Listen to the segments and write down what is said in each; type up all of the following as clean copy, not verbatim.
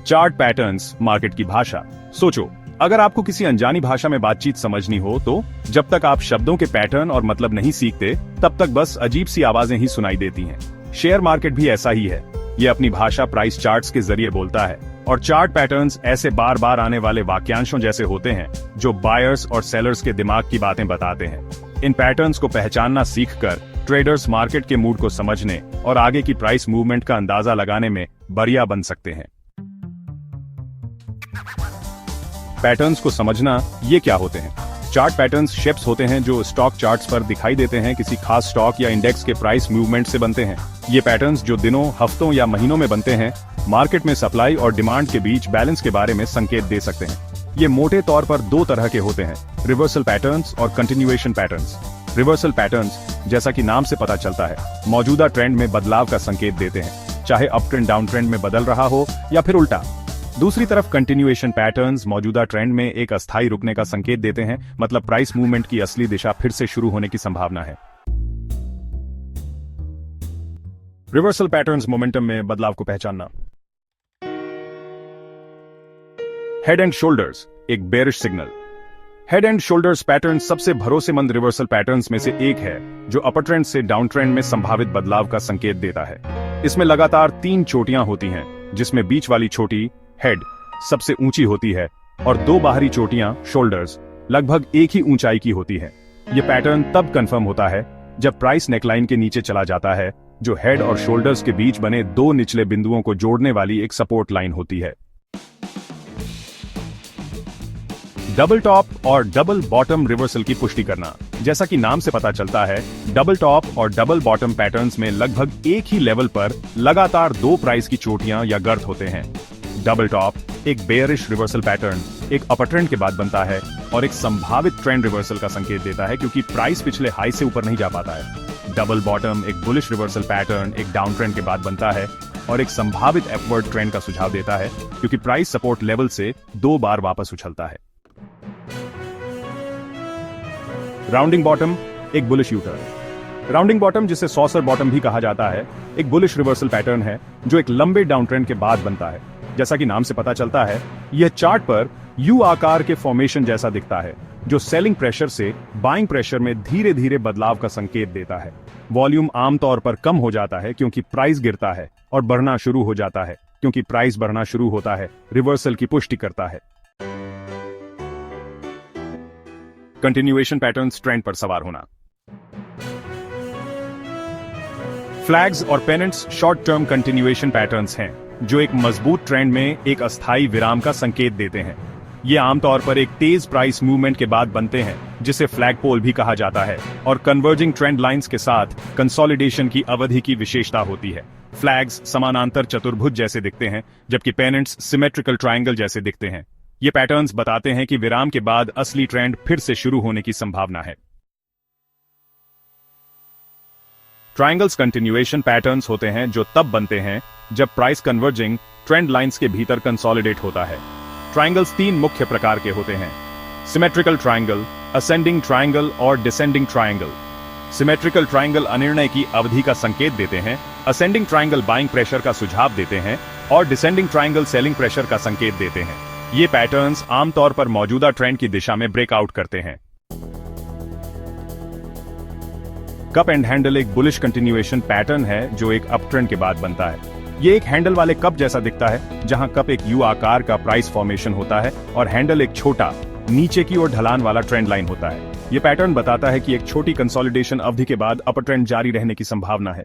Chart patterns, market की भाषा। सोचो, अगर आपको किसी अनजानी भाषा में बातचीत समझनी हो तो जब तक आप शब्दों के पैटर्न और मतलब नहीं सीखते तब तक बस अजीब सी आवाजें ही सुनाई देती हैं। शेयर मार्केट भी ऐसा ही है। ये अपनी भाषा प्राइस चार्ट्स के जरिए बोलता है और चार्ट पैटर्न्स ऐसे बार बार आने वाले वाक्यांशों जैसे होते हैं जो बायर्स और सेलर्स के दिमाग की बातें बताते हैं। इन पैटर्न्स को पहचानना सीखकर ट्रेडर्स मार्केट के मूड को समझने और आगे की प्राइस मूवमेंट का अंदाजा लगाने में बढ़िया बन सकते हैं। पैटर्न्स को समझना, ये क्या होते हैं? चार्ट पैटर्न्स शेप्स होते हैं जो स्टॉक चार्ट्स पर दिखाई देते हैं, किसी खास स्टॉक या इंडेक्स के प्राइस मूवमेंट से बनते हैं। ये पैटर्न्स जो दिनों, हफ्तों या महीनों में बनते हैं, मार्केट में सप्लाई और डिमांड के बीच बैलेंस के बारे में संकेत दे सकते हैं। ये मोटे तौर पर दो तरह के होते हैं, रिवर्सल पैटर्न्स और कंटिन्यूएशन पैटर्न्स। रिवर्सल पैटर्न्स, जैसा कि नाम से पता चलता है, मौजूदा ट्रेंड में बदलाव का संकेत देते हैं, चाहे अप ट्रेंड डाउन ट्रेंड में बदल रहा हो या फिर उल्टा। दूसरी तरफ कंटिन्यूएशन पैटर्न्स मौजूदा ट्रेंड में एक अस्थायी रुकने का संकेत देते हैं, मतलब प्राइस मूवमेंट की असली दिशा फिर से शुरू होने की संभावना है। रिवर्सल पैटर्न्स मोमेंटम में बदलाव को पहचानना। हेड एंड शोल्डर्स, एक bearish signal. Head and shoulders pattern सबसे भरोसेमंद रिवर्सल पैटर्न्स में से एक है जो अपर ट्रेंड से डाउन ट्रेंड में संभावित बदलाव का संकेत देता है। इसमें लगातार 3 चोटियां होती हैं, जिसमें बीच वाली चोटी हेड सबसे ऊंची होती है और 2 बाहरी चोटियां शोल्डर्स लगभग एक ही ऊंचाई की होती है। यह पैटर्न तब कंफर्म होता है जब प्राइस नेकलाइन के नीचे चला जाता है, जो हेड और शोल्डर्स के बीच बने 2 निचले बिंदुओं को जोड़ने वाली एक सपोर्ट लाइन होती है। डबल टॉप और डबल बॉटम रिवर्सल की पुष्टि करना। जैसा कि नाम से पता चलता है, डबल टॉप और डबल बॉटम पैटर्न्स में लगभग एक ही लेवल पर लगातार 2 प्राइस की चोटियां या गर्त होते हैं। डबल टॉप एक बेयरिश रिवर्सल पैटर्न एक अपर ट्रेंड के बाद बनता है और एक संभावित ट्रेंड रिवर्सल का संकेत देता है, क्योंकि प्राइस पिछले हाई से ऊपर नहीं जा पाता है। डबल बॉटम एक बुलिश रिवर्सल पैटर्न एक डाउन ट्रेंड के बाद बनता है और एक संभावित अपवर्ड ट्रेंड का सुझाव देता है, क्योंकि प्राइस सपोर्ट लेवल से 2 बार वापस उछलता है। राउंडिंग बॉटम एक bullish U turn. Rounding bottom, जिसे सॉसर बॉटम भी कहा जाता है, एक बुलिश रिवर्सल पैटर्न है जो एक लंबे डाउन ट्रेंड के बाद बनता है। जैसा कि नाम से पता चलता है, यह चार्ट पर यू आकार के फॉर्मेशन जैसा दिखता है, जो सेलिंग प्रेशर से बाइंग प्रेशर में धीरे धीरे बदलाव का संकेत देता है। वॉल्यूम आमतौर पर कम हो जाता है क्योंकि प्राइस गिरता है और बढ़ना शुरू हो जाता है क्योंकि प्राइस बढ़ना शुरू होता है, रिवर्सल की पुष्टि करता है। कंटिन्यूएशन पैटर्न्स, ट्रेंड पर सवार होना। फ्लैग्स और पेनेंट्स शॉर्ट टर्म कंटिन्यूएशन पैटर्न्स हैं जो एक मजबूत ट्रेंड में एक अस्थायी विराम का संकेत देते हैं। ये आमतौर पर एक तेज प्राइस मूवमेंट के बाद बनते हैं, जिसे फ्लैग पोल भी कहा जाता है, और कन्वर्जिंग ट्रेंड लाइंस के साथ कंसोलिडेशन की अवधि की विशेषता होती है। फ्लैग्स समानांतर चतुर्भुज जैसे दिखते हैं, जबकि पेनेंट्स सिमेट्रिकल ट्रायंगल जैसे दिखते हैं। ये पैटर्न्स बताते हैं कि विराम के बाद असली ट्रेंड फिर से शुरू होने की संभावना है। ट्रायंगल्स कंटिन्यूएशन पैटर्न्स होते हैं जो तब बनते हैं जब प्राइस कन्वर्जिंग ट्रेंड लाइंस के भीतर कंसोलिडेट होता है। ट्रायंगल्स 3 मुख्य प्रकार के होते हैं, सिमेट्रिकल ट्रायंगल, असेंडिंग ट्रायंगल और डिसेंडिंग ट्रायंगल। सिमेट्रिकल ट्रायंगल अनिर्णय की अवधि का संकेत देते हैं, असेंडिंग ट्रायंगल बाइंग प्रेशर का सुझाव देते हैं और डिसेंडिंग ट्रायंगल सेलिंग प्रेशर का संकेत देते हैं। ये पैटर्न्स आमतौर पर मौजूदा ट्रेंड की दिशा में ब्रेकआउट करते हैं। कप एंड हैंडल एक बुलिश कंटिन्यूएशन पैटर्न है जो एक अप ट्रेंड के बाद बनता है। ये एक हैंडल वाले कप जैसा दिखता है, जहां कप एक यू आकार का प्राइस फॉर्मेशन होता है और हैंडल एक छोटा नीचे की ओर ढलान वाला ट्रेंड लाइन होता है। यह पैटर्न बताता है कि एक छोटी कंसोलिडेशन अवधि के बाद अपर ट्रेंड जारी रहने की संभावना है।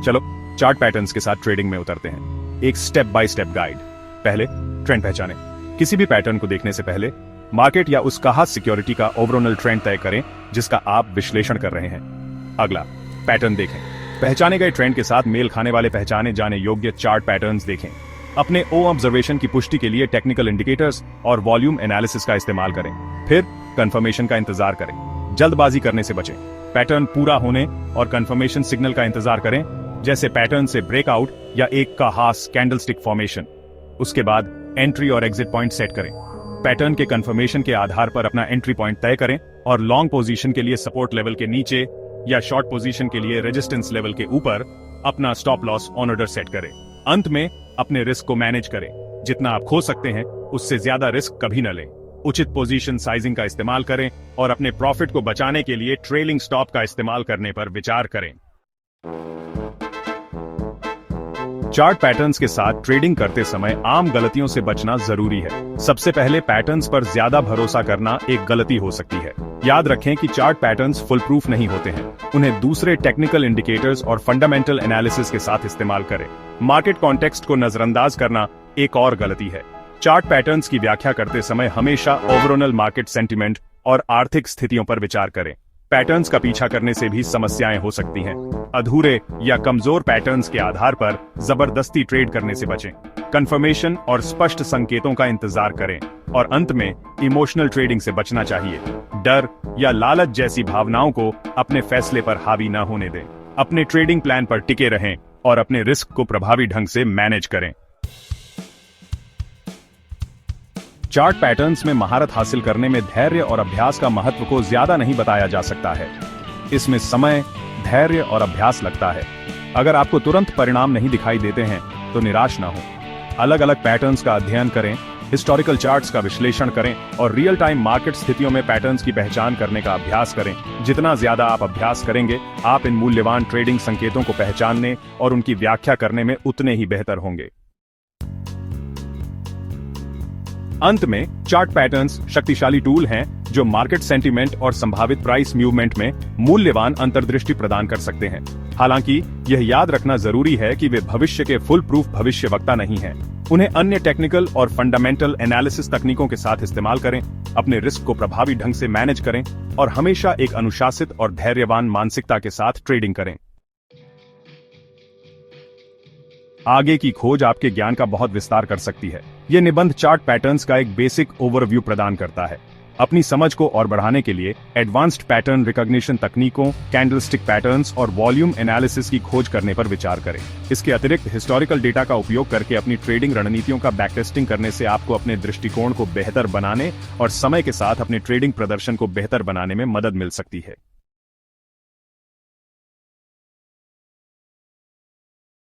चलो चार्ट पैटर्न्स के साथ ट्रेडिंग में उतरते हैं। एक स्टेप बाय स्टेप गाइड। पहले ट्रेंड पहचानें। किसी भी पैटर्न को देखने से पहले मार्केट या उस खास सिक्योरिटी का ओवरऑल ट्रेंड तय करें जिसका आप विश्लेषण कर रहे हैं। अगला, पैटर्न देखें। पहचाने गए ट्रेंड के साथ मेल खाने वाले पहचाने जाने योग्य चार्ट पैटर्न्स देखें। अपने ऑब्जर्वेशन की पुष्टि के लिए टेक्निकल इंडिकेटर्स और वॉल्यूम एनालिसिस का इस्तेमाल करें। फिर कंफर्मेशन का इंतजार करें। जल्दबाजी करने से बचें। पैटर्न पूरा होने और कंफर्मेशन सिग्नल का इंतजार करें, जैसे पैटर्न से ब्रेकआउट या एक खास कैंडलस्टिक फॉर्मेशन। उसके बाद एंट्री और एग्जिट पॉइंट सेट करें। पैटर्न के कंफर्मेशन के आधार पर अपना एंट्री पॉइंट तय करें और लॉन्ग पोजीशन के लिए सपोर्ट लेवल के नीचे या शॉर्ट पोजीशन के लिए रेजिस्टेंस लेवल के ऊपर अपना stop loss on order set करें। अंत में अपने रिस्क को मैनेज करें। जितना आप खो सकते हैं उससे ज्यादा रिस्क कभी न लें। उचित पोजीशन साइजिंग का इस्तेमाल करें और अपने प्रॉफिट को बचाने के लिए ट्रेलिंग स्टॉप का इस्तेमाल करने पर विचार करें। चार्ट पैटर्न्स के साथ ट्रेडिंग करते समय आम गलतियों से बचना जरूरी है। सबसे पहले पैटर्न्स पर ज्यादा भरोसा करना एक गलती हो सकती है। याद रखें कि चार्ट पैटर्न्स फुल प्रूफ नहीं होते हैं। उन्हें दूसरे टेक्निकल इंडिकेटर्स और फंडामेंटल एनालिसिस के साथ इस्तेमाल करें। मार्केट कॉन्टेक्स्ट को नजरअंदाज करना एक और गलती है। चार्ट पैटर्न्स की व्याख्या करते समय हमेशा ओवरऑल मार्केट सेंटिमेंट और आर्थिक स्थितियों पर विचार करें। पैटर्न्स का पीछा करने से भी समस्याएं हो सकती हैं। अधूरे या कमजोर पैटर्न्स के आधार पर जबरदस्ती ट्रेड करने से बचें। कंफर्मेशन और स्पष्ट संकेतों का इंतजार करें और अंत में इमोशनल ट्रेडिंग से बचना चाहिए। डर या लालच जैसी भावनाओं को अपने फैसले पर हावी न होने दें। अपने ट्रेडिंग प्लान पर टिके रहें और अपने रिस्क को प्रभावी ढंग से मैनेज करें। चार्ट पैटर्न्स में महारत हासिल करने में धैर्य और अभ्यास का महत्व को ज्यादा नहीं बताया जा सकता है। इसमें समय, धैर्य और अभ्यास लगता है। अगर आपको तुरंत परिणाम नहीं दिखाई देते हैं तो निराश ना हो। अलग अलग पैटर्न्स का अध्ययन करें, हिस्टोरिकल चार्ट्स का विश्लेषण करें और रियल टाइम मार्केट स्थितियों में पैटर्न्स की पहचान करने का अभ्यास करें। जितना ज्यादा आप अभ्यास करेंगे, आप इन मूल्यवान ट्रेडिंग संकेतों को पहचानने और उनकी व्याख्या करने में उतने ही बेहतर होंगे। अंत में चार्ट पैटर्न्स शक्तिशाली टूल हैं जो मार्केट सेंटीमेंट और संभावित प्राइस मूवमेंट में मूल्यवान अंतर्दृष्टि प्रदान कर सकते हैं। हालांकि यह याद रखना जरूरी है कि वे भविष्य के फुल प्रूफ भविष्यवक्ता नहीं हैं। उन्हें अन्य टेक्निकल और फंडामेंटल एनालिसिस तकनीकों के साथ इस्तेमाल करें, अपने रिस्क को प्रभावी ढंग से मैनेज करें और हमेशा एक अनुशासित और धैर्यवान मानसिकता के साथ ट्रेडिंग करें। आगे की खोज आपके ज्ञान का बहुत विस्तार कर सकती है। यह निबंध चार्ट पैटर्न्स का एक बेसिक ओवरव्यू प्रदान करता है। अपनी समझ को और बढ़ाने के लिए एडवांस्ड पैटर्न रिकॉग्निशन तकनीकों, कैंडलस्टिक पैटर्न्स और वॉल्यूम एनालिसिस की खोज करने पर विचार करें। इसके अतिरिक्त हिस्टोरिकल डेटा का उपयोग करके अपनी ट्रेडिंग रणनीतियों का बैकटेस्टिंग करने से आपको अपने दृष्टिकोण को बेहतर बनाने और समय के साथ अपने ट्रेडिंग प्रदर्शन को बेहतर बनाने में मदद मिल सकती है।